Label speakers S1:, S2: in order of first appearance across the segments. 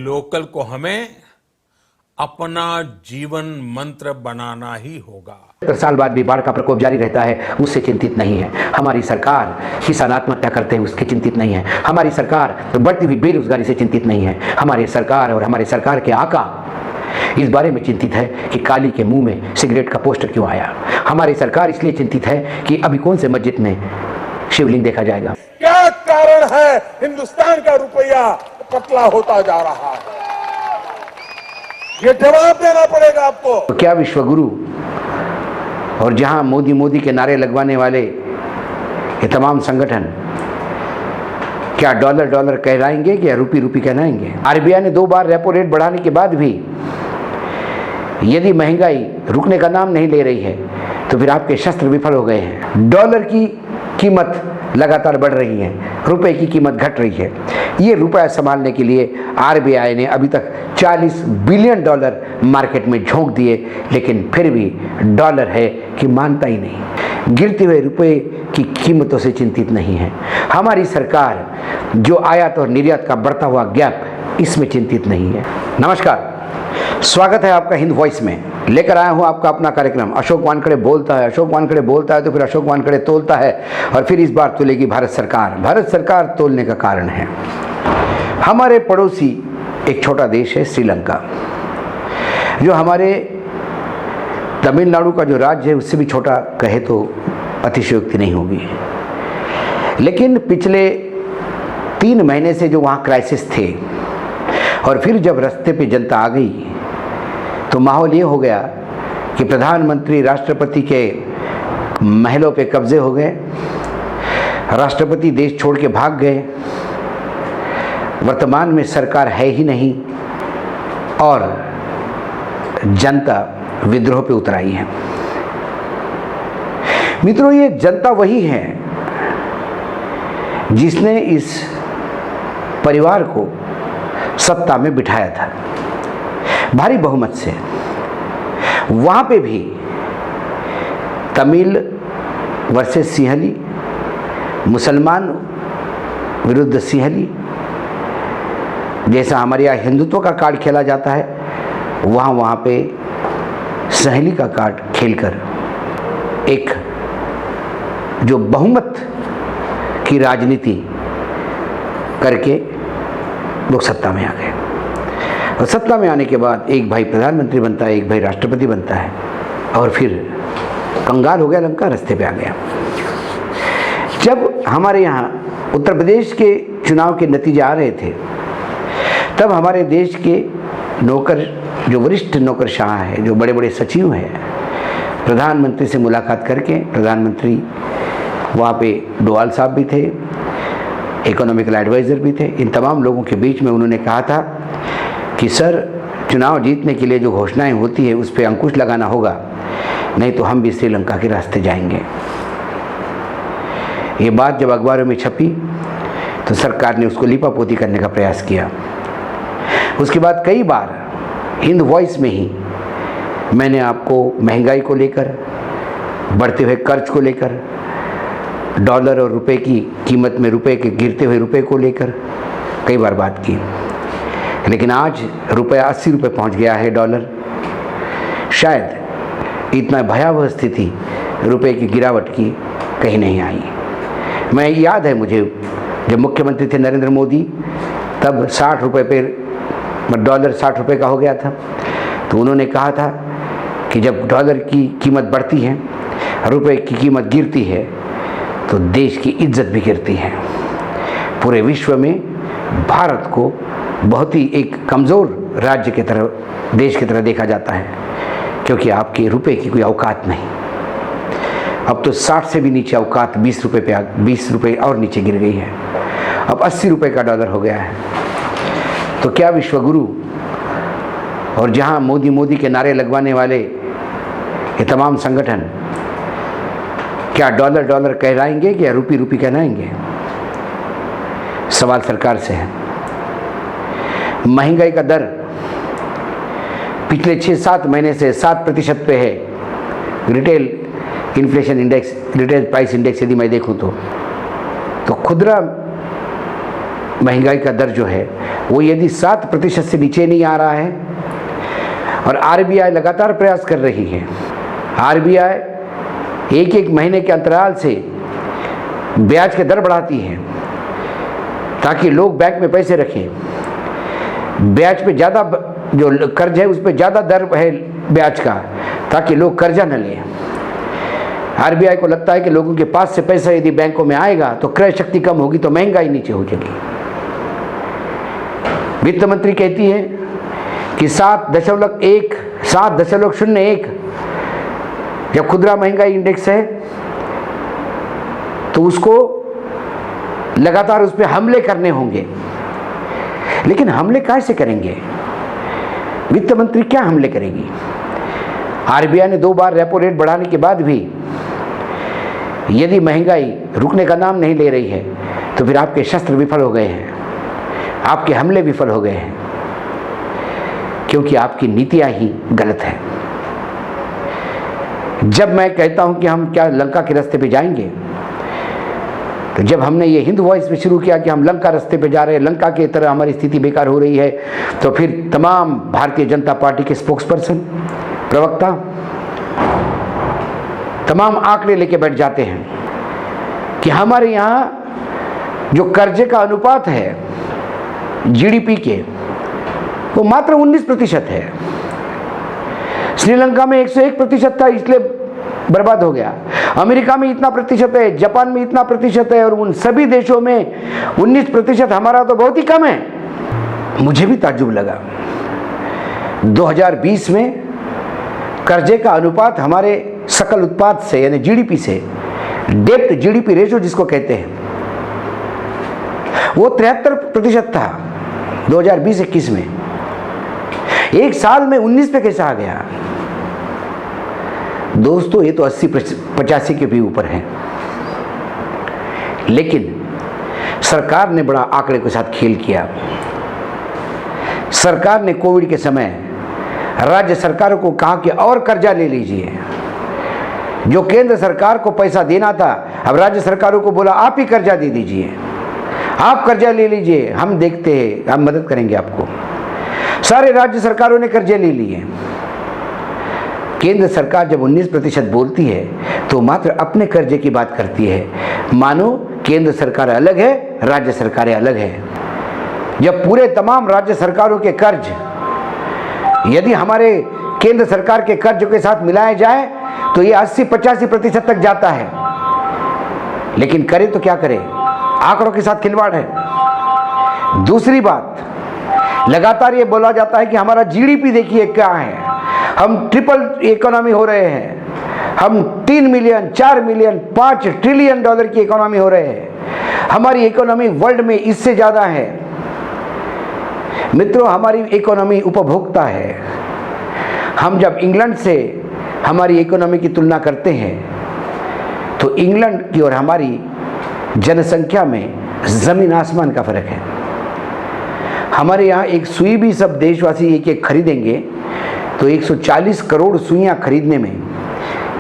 S1: Local को हमें अपना जीवन मंत्र बनाना ही होगा।
S2: 70 साल बाद भी बाढ़ का प्रकोप जारी रहता है, उससे चिंतित नहीं है। हमारी सरकार किसान आत्महत्या करते हैं उसके चिंतित नहीं है। हमारी सरकार बढ़ती हुई बेरोजगारी से चिंतित नहीं है। हमारी सरकार और हमारे सरकार के आका इस बारे में चिंतित है कि काली के मुंह में सिगरेट का पोस्टर क्यों आया। हमारी सरकार इसलिए चिंतित है कि अभी कौन से मस्जिद में शिवलिंग देखा जाएगा।
S3: क्या कारण है हिंदुस्तान का रुपया पतला होता जा रहा है, ये जवाब देना पड़ेगा आपको।
S2: तो क्या विश्वगुरु और जहां मोदी मोदी के नारे लगवाने वाले ये तमाम संगठन क्या डॉलर डॉलर कहलाएंगे या रूपी रूपी कहलाएंगे। आरबीआई ने 2 बार रेपो रेट बढ़ाने के बाद भी यदि महंगाई रुकने का नाम नहीं ले रही है तो फिर आपके शस्त्र विफल हो गए हैं। डॉलर की कीमत लगातार बढ़ रही है, रुपए की कीमत घट रही है। ये रुपया संभालने के लिए आरबीआई ने अभी तक $40 बिलियन मार्केट में झोंक दिए, लेकिन फिर भी डॉलर है कि मानता ही नहीं। गिरते हुए रुपए की कीमतों से चिंतित नहीं है। हमारी सरकार जो आयात और निर्यात का बढ़ता हुआ गैप, इसमें चिंतित नहीं है। नमस्कार, स्वागत है आपका हिंद वॉइस में। लेकर आया हूं आपका अपना कार्यक्रम अशोक वानखेड़े बोलता है। अशोक वानखेड़े बोलता है तो फिर अशोक वानखेड़े तोलता है, और फिर इस बार तोलेगी भारत सरकार। भारत सरकार तोलने का कारण है हमारे पड़ोसी एक छोटा देश है श्रीलंका, जो हमारे तमिलनाडु का जो राज्य है उससे भी छोटा कहे तो अतिशयोक्ति नहीं होगी। लेकिन पिछले 3 महीने से जो वहाँ क्राइसिस थे, और फिर जब रास्ते पे जनता आ गई तो माहौल ये हो गया कि प्रधानमंत्री राष्ट्रपति के महलों पे कब्जे हो गए, राष्ट्रपति देश छोड़ के भाग गए, वर्तमान में सरकार है ही नहीं, और जनता विद्रोह पे उतर आई है। मित्रों, ये जनता वही है जिसने इस परिवार को सत्ता में बिठाया था भारी बहुमत से। वहां पे भी तमिल वर्सेस सिंहली, मुसलमान विरुद्ध सिंहली, जैसा हमारे यहाँ हिंदुत्व का कार्ड खेला जाता है, वहाँ पे सहेली का कार्ड खेलकर एक जो बहुमत की राजनीति करके लोग सत्ता में आ गए। और सत्ता में आने के बाद एक भाई प्रधानमंत्री बनता है, एक भाई राष्ट्रपति बनता है, और फिर कंगाल हो गया लंका, रास्ते पे आ गया। जब हमारे यहाँ उत्तर प्रदेश के चुनाव के नतीजे आ रहे थे, तब हमारे देश के नौकर, जो वरिष्ठ नौकरशाह हैं, जो बड़े बड़े सचिव हैं, प्रधानमंत्री से मुलाकात करके, प्रधानमंत्री वहाँ पे डोवाल साहब भी थे, इकोनॉमिकल एडवाइज़र भी थे, इन तमाम लोगों के बीच में उन्होंने कहा था कि सर, चुनाव जीतने के लिए जो घोषणाएं होती है उस पर अंकुश लगाना होगा, नहीं तो हम भी श्रीलंका के रास्ते जाएंगे। ये बात जब अखबारों में छपी तो सरकार ने उसको लिपापोती करने का प्रयास किया। उसके बाद कई बार हिंद वॉइस में ही मैंने आपको महंगाई को लेकर, बढ़ते हुए कर्ज को लेकर, डॉलर और रुपए की कीमत में रुपए के गिरते हुए रुपए को लेकर कई बार बात की। लेकिन आज रुपया 80 रुपये पहुँच गया है डॉलर। शायद इतना भयावह स्थिति रुपए की गिरावट की कहीं नहीं आई। मैं याद है मुझे, जब मुख्यमंत्री थे नरेंद्र मोदी, तब 60 रुपये पे डॉलर 60 रुपये का हो गया था, तो उन्होंने कहा था कि जब डॉलर की कीमत बढ़ती है, रुपए की कीमत गिरती है, तो देश की इज्जत भी गिरती है। पूरे विश्व में भारत को बहुत ही एक कमज़ोर राज्य की तरह, देश की तरह देखा जाता है, क्योंकि आपके रुपए की कोई औकात नहीं। अब तो 60 से भी नीचे औकात 20 रुपये पे 20 रुपये और नीचे गिर गई है। अब 80 रुपये का डॉलर हो गया है। तो क्या विश्वगुरु और जहां मोदी मोदी के नारे लगवाने वाले ये तमाम संगठन क्या डॉलर डॉलर कहलाएंगे या रूपी रूपी कहलाएंगे। सवाल सरकार से है। महंगाई का दर पिछले 6-7 महीने से 7% पे है। Retail inflation index, retail price index यदि मैं देखूं तो खुदरा महंगाई का दर जो है वो यदि 7% से नीचे नहीं आ रहा है, और आरबीआई लगातार प्रयास कर रही है, आरबीआई एक एक महीने के अंतराल से ब्याज के दर बढ़ाती है ताकि लोग बैंक में पैसे रखें, ब्याज पे ज़्यादा जो कर्ज है उस पर ज़्यादा दर है ब्याज का, ताकि लोग कर्जा न लें। आरबीआई को लगता है कि लोगों के पास से पैसा यदि बैंकों में आएगा तो क्रय शक्ति कम होगी, तो महंगाई नीचे हो जाएगी। वित्त मंत्री कहती है कि 7.01 जब खुदरा महंगाई इंडेक्स है तो उसको लगातार उस पर हमले करने होंगे। लेकिन हमले कैसे करेंगे? वित्त मंत्री क्या हमले करेगी? आरबीआई ने 2 बार रेपो रेट बढ़ाने के बाद भी यदि महंगाई रुकने का नाम नहीं ले रही है तो फिर आपके शस्त्र विफल हो गए हैं, आपके हमले विफल हो गए हैं, क्योंकि आपकी नीतियां ही गलत हैं। जब मैं कहता हूं कि हम क्या लंका के रास्ते पे जाएंगे, तो जब हमने ये हिंद वॉइस में शुरू किया कि हम लंका रास्ते पे जा रहे हैं, लंका की तरह हमारी स्थिति बेकार हो रही है, तो फिर तमाम भारतीय जनता पार्टी के स्पोक्सपर्सन, प्रवक्ता तमाम आंकड़े लेके बैठ जाते हैं कि हमारे यहाँ जो कर्जे का अनुपात है जीडीपी के, वो मात्र 19% है। श्रीलंका में 101% था, इसलिए बर्बाद हो गया। अमेरिका में इतना प्रतिशत है, जापान में इतना प्रतिशत है, और उन सभी देशों में 19%। हमारा तो बहुत ही कम है। मुझे भी ताज्जुब लगा 2020 में कर्जे का अनुपात हमारे सकल उत्पाद से यानी जीडीपी से, डेप्ट जीडीपी रेशो जिसको कहते हैं, वो 73% था 2020-21 में। एक साल में 19 पे कैसे आ गया? दोस्तों ये तो 80-85 के भी ऊपर है। लेकिन सरकार ने बड़ा आंकड़े के साथ खेल किया। सरकार ने कोविड के समय राज्य सरकारों को कहा कि और कर्जा ले लीजिए। जो केंद्र सरकार को पैसा देना था, अब राज्य सरकारों को बोला आप ही कर्जा दे दीजिए, आप कर्जा ले लीजिए, हम देखते हैं, हम मदद करेंगे आपको। सारे राज्य सरकारों ने कर्जे ले लिए। केंद्र सरकार जब 19% बोलती है तो मात्र अपने कर्जे की बात करती है, मानो केंद्र सरकार अलग है, राज्य सरकारें अलग है। जब पूरे तमाम राज्य सरकारों के कर्ज यदि हमारे केंद्र सरकार के कर्ज के साथ मिलाया जाए तो ये 80-85% तक जाता है। लेकिन करे तो क्या करे? आंकड़ों के साथ खिलवाड़ है। दूसरी बात, लगातार ये बोला जाता है कि हमारा जीडीपी देखिए क्या है, हम ट्रिपल इकोनॉमी हो रहे हैं, हम 3 मिलियन, 4 मिलियन, 5 ट्रिलियन डॉलर की इकोनॉमी हो रहे हैं। हमारी इकोनॉमी वर्ल्ड में इससे ज़्यादा है। मित्रों, हमारी इकोनॉमी उपभोक्ता है। हम जब इंग्लैंड से हमारी इकोनॉमी की तुलना करते हैं तो इंग्लैंड की और हमारी जनसंख्या में ज़मीन आसमान का फ़र्क है। हमारे यहाँ एक सुई भी सब देशवासी एक एक खरीदेंगे तो 140 करोड़ सुइयाँ खरीदने में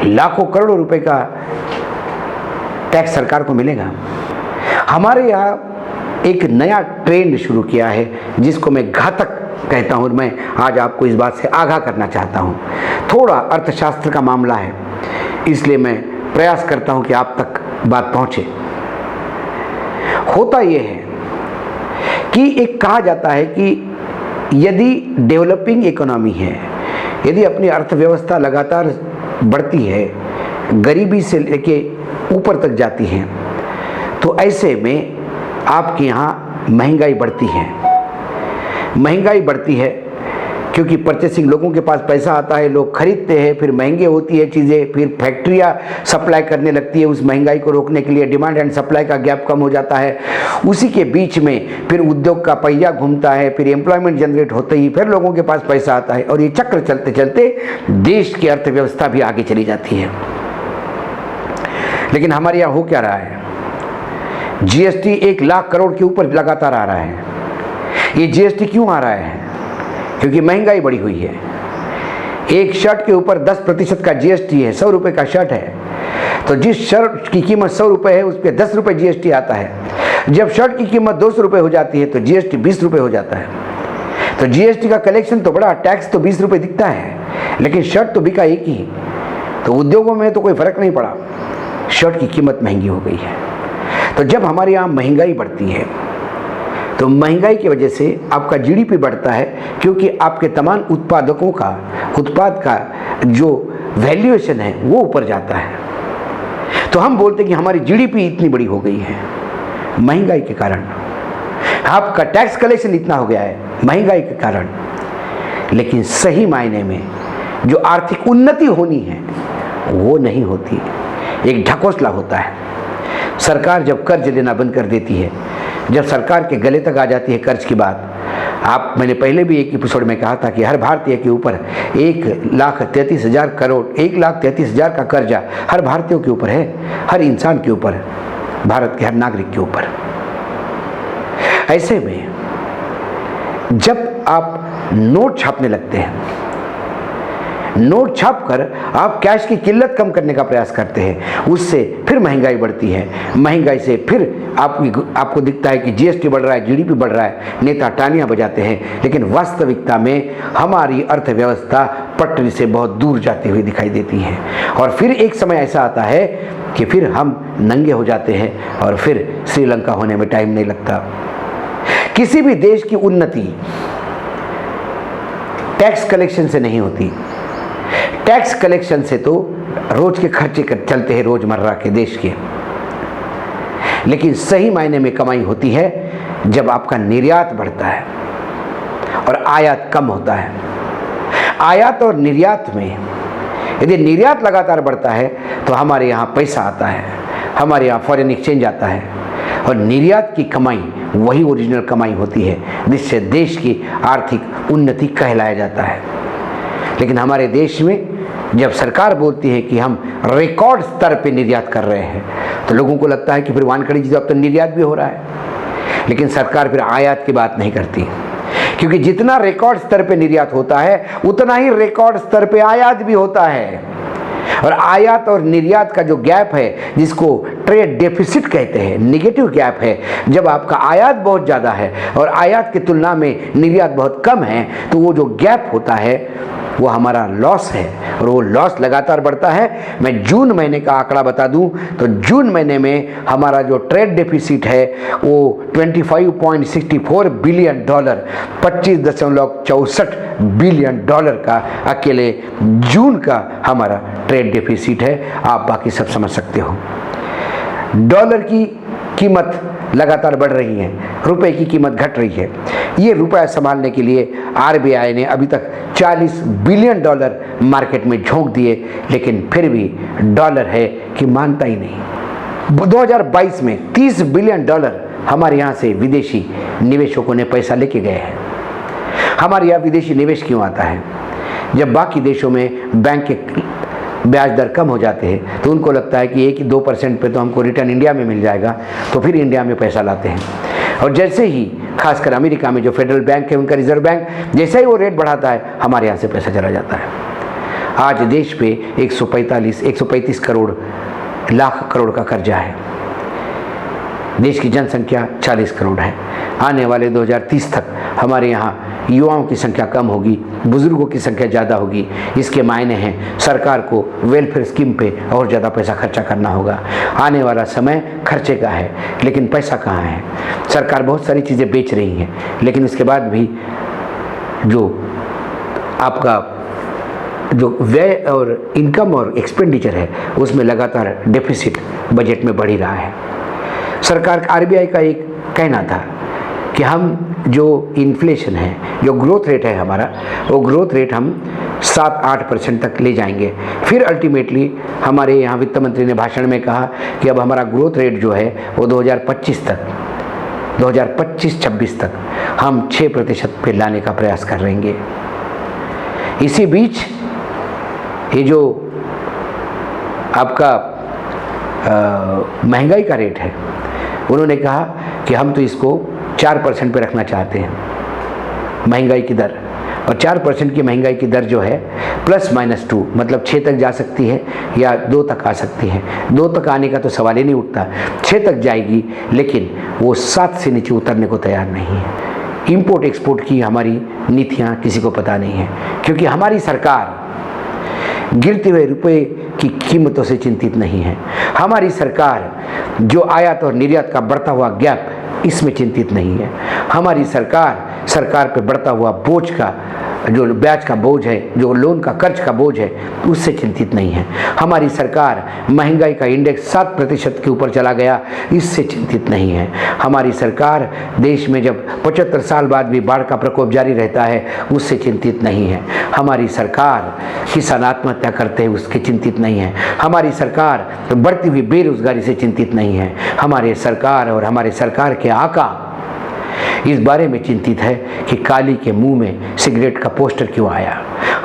S2: लाखों करोड़ों रुपए का टैक्स सरकार को मिलेगा। हमारे यहाँ एक नया ट्रेंड शुरू किया है जिसको मैं घातक कहता हूँ, और मैं आज आपको इस बात से आगाह करना चाहता हूँ। थोड़ा अर्थशास्त्र का मामला है, इसलिए मैं प्रयास करता हूँ कि आप तक बात पहुँचे। होता यह है कि एक कहा जाता है कि यदि डेवलपिंग इकोनॉमी है, यदि अपनी अर्थव्यवस्था लगातार बढ़ती है, गरीबी से लेके ऊपर तक जाती है, तो ऐसे में आपके यहाँ महंगाई बढ़ती है। महंगाई बढ़ती है क्योंकि परचेसिंग, लोगों के पास पैसा आता है, लोग खरीदते हैं, फिर महंगे होती है चीज़ें, फिर फैक्ट्रियाँ सप्लाई करने लगती है उस महंगाई को रोकने के लिए, डिमांड एंड सप्लाई का गैप कम हो जाता है। उसी के बीच में फिर उद्योग का पहिया घूमता है, फिर एम्प्लॉयमेंट जनरेट होते ही फिर लोगों के पास पैसा आता है, और ये चक्र चलते चलते देश की अर्थव्यवस्था भी आगे चली जाती है। लेकिन हमारे यहाँ हो क्या रहा है? जीएसटी 1 लाख करोड़ के ऊपर लगातार आ रहा है। ये जीएसटी क्यों आ रहा है? क्योंकि महंगाई बढ़ी हुई है। एक शर्ट के ऊपर 10% का जीएसटी है। 100 रुपये का शर्ट है तो जिस शर्ट की कीमत 100 रुपये है उस पर 10 रुपये जीएसटी आता है। जब शर्ट की कीमत 200 रुपये हो जाती है तो जीएसटी 20 रुपये हो जाता है। तो जीएसटी का कलेक्शन तो बड़ा, टैक्स तो 20 रुपये दिखता है, लेकिन शर्ट तो बिका एक ही। तो उद्योगों में तो कोई फर्क नहीं पड़ा, शर्ट की कीमत महंगी हो गई है। तो जब हमारे यहाँ महंगाई बढ़ती है तो महंगाई की वजह से आपका जीडीपी बढ़ता है, क्योंकि आपके तमाम उत्पादकों का, उत्पाद का जो वैल्यूएशन है वो ऊपर जाता है। तो हम बोलते हैं कि हमारी जीडीपी इतनी बड़ी हो गई है महंगाई के कारण, आपका टैक्स कलेक्शन इतना हो गया है महंगाई के कारण। लेकिन सही मायने में जो आर्थिक उन्नति होनी है वो नहीं होती, एक ढकोसला होता है। सरकार जब कर्ज लेना बंद कर देती है, जब सरकार के गले तक आ जाती है कर्ज की बात, मैंने पहले भी एक एपिसोड में कहा था कि हर भारतीय के ऊपर 1,33,000 करोड़, 1,33,000 का कर्जा हर भारतीयों के ऊपर है, हर इंसान के ऊपर, भारत के हर नागरिक के ऊपर। ऐसे में जब आप नोट छापने लगते हैं, नोट छापकर आप कैश की किल्लत कम करने का प्रयास करते हैं, उससे फिर महंगाई बढ़ती है। महंगाई से फिर आपको दिखता है कि जीएसटी बढ़ रहा है, जीडीपी बढ़ रहा है, नेता तालियां बजाते हैं, लेकिन वास्तविकता में हमारी अर्थव्यवस्था पटरी से बहुत दूर जाती हुई दिखाई देती है। और फिर एक समय ऐसा आता है कि फिर हम नंगे हो जाते हैं और फिर श्रीलंका होने में टाइम नहीं लगता। किसी भी देश की उन्नति टैक्स कलेक्शन से नहीं होती। टैक्स कलेक्शन से तो रोज के खर्चे चलते हैं रोजमर्रा के देश के, लेकिन सही मायने में कमाई होती है जब आपका निर्यात बढ़ता है और आयात कम होता है। आयात और निर्यात में यदि निर्यात लगातार बढ़ता है तो हमारे यहाँ पैसा आता है, हमारे यहाँ फॉरेन एक्सचेंज आता है, और निर्यात की कमाई वही ओरिजिनल कमाई होती है जिससे देश की आर्थिक उन्नति कहलाया जाता है। लेकिन हमारे देश में जब सरकार बोलती है कि हम रिकॉर्ड स्तर पे निर्यात कर रहे हैं, तो लोगों को लगता है कि फिर वानखड़ी जी अब तो निर्यात भी हो रहा है। लेकिन सरकार फिर आयात की बात नहीं करती, क्योंकि जितना रिकॉर्ड स्तर पे निर्यात होता है उतना ही रिकॉर्ड स्तर पे आयात भी होता है। और आयात और निर्यात का जो गैप है, जिसको ट्रेड डेफिसिट कहते हैं, नेगेटिव गैप है, जब आपका आयात बहुत ज़्यादा है और आयात की तुलना में निर्यात बहुत कम है, तो वो जो गैप होता है वो हमारा लॉस है, और वो लॉस लगातार बढ़ता है। मैं जून महीने का आंकड़ा बता दूं तो जून महीने में हमारा जो ट्रेड डेफिसिट है वो $25.64 बिलियन, $25.64 बिलियन का अकेले जून का हमारा ट्रेड डेफिसिट है। आप बाकी सब समझ सकते हो। डॉलर की कीमत लगातार बढ़ रही है, रुपए की कीमत घट रही है। ये रुपया संभालने के लिए आरबीआई ने अभी तक $40 बिलियन मार्केट में झोंक दिए, लेकिन फिर भी डॉलर है कि मानता ही नहीं। 2022 में $30 बिलियन हमारे यहाँ से विदेशी निवेशकों ने पैसा लेके गए हैं। हमारे यहाँ विदेशी निवेश क्यों आता है? जब बाकी देशों में बैंक के ब्याज दर कम हो जाते हैं तो उनको लगता है कि 1-2% पे तो हमको रिटर्न इंडिया में मिल जाएगा, तो फिर इंडिया में पैसा लाते हैं। और जैसे ही खासकर अमेरिका में जो फेडरल बैंक है, उनका रिजर्व बैंक, जैसे ही वो रेट बढ़ाता है हमारे यहाँ से पैसा चला जाता है। आज देश पे 135 करोड़ लाख करोड़ का कर्जा है। देश की जनसंख्या 40 करोड़ है। आने वाले 2030 तक हमारे यहाँ युवाओं की संख्या कम होगी, बुजुर्गों की संख्या ज़्यादा होगी। इसके मायने हैं सरकार को वेलफेयर स्कीम पे और ज़्यादा पैसा खर्चा करना होगा। आने वाला समय खर्चे का है, लेकिन पैसा कहाँ है? सरकार बहुत सारी चीज़ें बेच रही है, लेकिन उसके बाद भी जो आपका जो व्यय और इनकम और एक्सपेंडिचर है उसमें लगातार डेफिसिट बजट में बढ़ ही रहा है। सरकार आरबीआई का एक कहना था कि हम जो इन्फ्लेशन है, जो ग्रोथ रेट है हमारा, वो ग्रोथ रेट हम 7-8% तक ले जाएंगे। फिर अल्टीमेटली हमारे यहाँ वित्त मंत्री ने भाषण में कहा कि अब हमारा ग्रोथ रेट जो है वो 2025-26 तक हम 6% पे लाने का प्रयास कर रहेंगे। इसी बीच ये जो आपका महंगाई का रेट है, उन्होंने कहा कि हम तो इसको 4% पे रखना चाहते हैं महंगाई की दर। और 4% की महंगाई की दर जो है +-2, मतलब 6 तक जा सकती है या 2 तक आ सकती है। 2 तक आने का तो सवाल ही नहीं उठता, 6 तक जाएगी, लेकिन वो 7 से नीचे उतरने को तैयार नहीं है। इंपोर्ट एक्सपोर्ट की हमारी नीतियाँ किसी को पता नहीं है, क्योंकि हमारी सरकार गिरते हुए रुपए की कीमतों से चिंतित नहीं है। हमारी सरकार जो आयात और निर्यात का बढ़ता हुआ गैप, इसमें चिंतित नहीं है। हमारी सरकार पे बढ़ता हुआ बोझ का, जो ब्याज का बोझ है, जो लोन का कर्ज का बोझ है, उससे चिंतित नहीं है। हमारी सरकार महंगाई का इंडेक्स 7% के ऊपर चला गया, इससे चिंतित नहीं है। हमारी सरकार देश में जब 75 साल बाद भी बाढ़ का प्रकोप जारी रहता है, उससे चिंतित नहीं है। हमारी सरकार किसान आत्महत्या करते हैं, उसके चिंतित नहीं है। हमारी सरकार बढ़ती हुई बेरोजगारी से चिंतित नहीं है। हमारे सरकार और हमारे सरकार के आका इस बारे में चिंतित है कि काली के मुंह में सिगरेट का पोस्टर क्यों आया।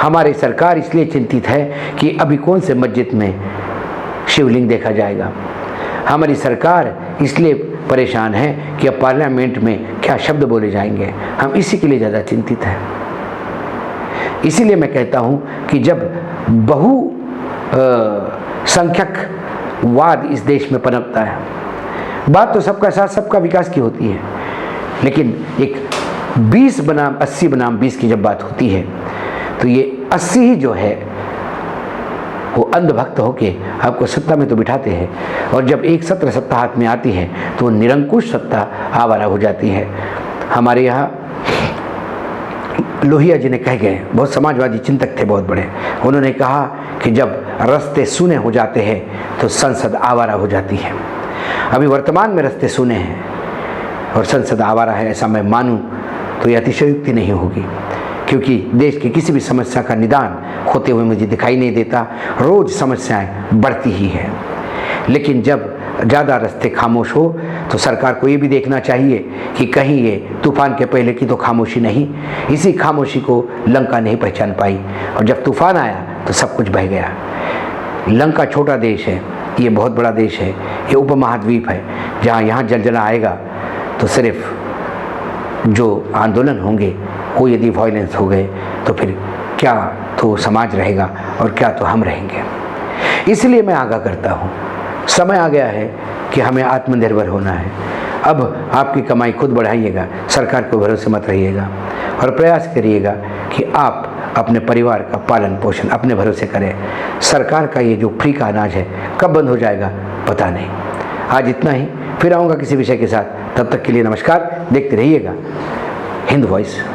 S2: हमारी सरकार इसलिए चिंतित है कि अभी कौन से मस्जिद में शिवलिंग देखा जाएगा। हमारी सरकार इसलिए परेशान है कि अब पार्लियामेंट में क्या शब्द बोले जाएंगे। हम इसी के लिए ज़्यादा चिंतित हैं। इसीलिए मैं कहता हूँ कि जब बहुसंख्यकवाद इस देश में पनपता है, बात तो सबका साथ सबका विकास की होती है, लेकिन एक 20 बनाम 80 बनाम 20 की जब बात होती है, तो ये 80 ही जो है वो अंधभक्त होके आपको सत्ता में तो बिठाते हैं, और जब एक सत्ता हाथ में आती है तो निरंकुश सत्ता आवारा हो जाती है। हमारे यहाँ लोहिया जी ने कह गए, बहुत समाजवादी चिंतक थे, बहुत बड़े। उन्होंने कहा कि जब रास्ते सूने हो जाते हैं तो संसद आवारा हो जाती है। अभी वर्तमान में रास्ते सूने हैं और संसद आवारा है, ऐसा मैं मानूं तो यह अतिशयोक्ति नहीं होगी, क्योंकि देश की किसी भी समस्या का निदान होते हुए मुझे दिखाई नहीं देता। रोज समस्याएं बढ़ती ही है। लेकिन जब ज़्यादा रास्ते खामोश हो तो सरकार को ये भी देखना चाहिए कि कहीं ये तूफान के पहले की तो खामोशी नहीं, इसी खामोशी को लंका नहीं पहचान पाई, और जब तूफान आया तो सब कुछ बह गया। लंका छोटा देश है, ये बहुत बड़ा देश है, ये उपमहाद्वीप है, जहाँ यहाँ जलजला आएगा तो सिर्फ जो आंदोलन होंगे वो यदि वायलेंस हो गए तो फिर क्या तो समाज रहेगा और क्या तो हम रहेंगे। इसलिए मैं आगाह करता हूँ, समय आ गया है कि हमें आत्मनिर्भर होना है। अब आपकी कमाई खुद बढ़ाइएगा, सरकार को भरोसे मत रहिएगा, और प्रयास करिएगा कि आप अपने परिवार का पालन पोषण अपने भरोसे करें। सरकार का ये जो फ्री का अनाज है कब बंद हो जाएगा पता नहीं। आज इतना ही, फिर आऊँगा किसी विषय के साथ। तब तक के लिए नमस्कार। देखते रहिएगा हिंद वॉइस।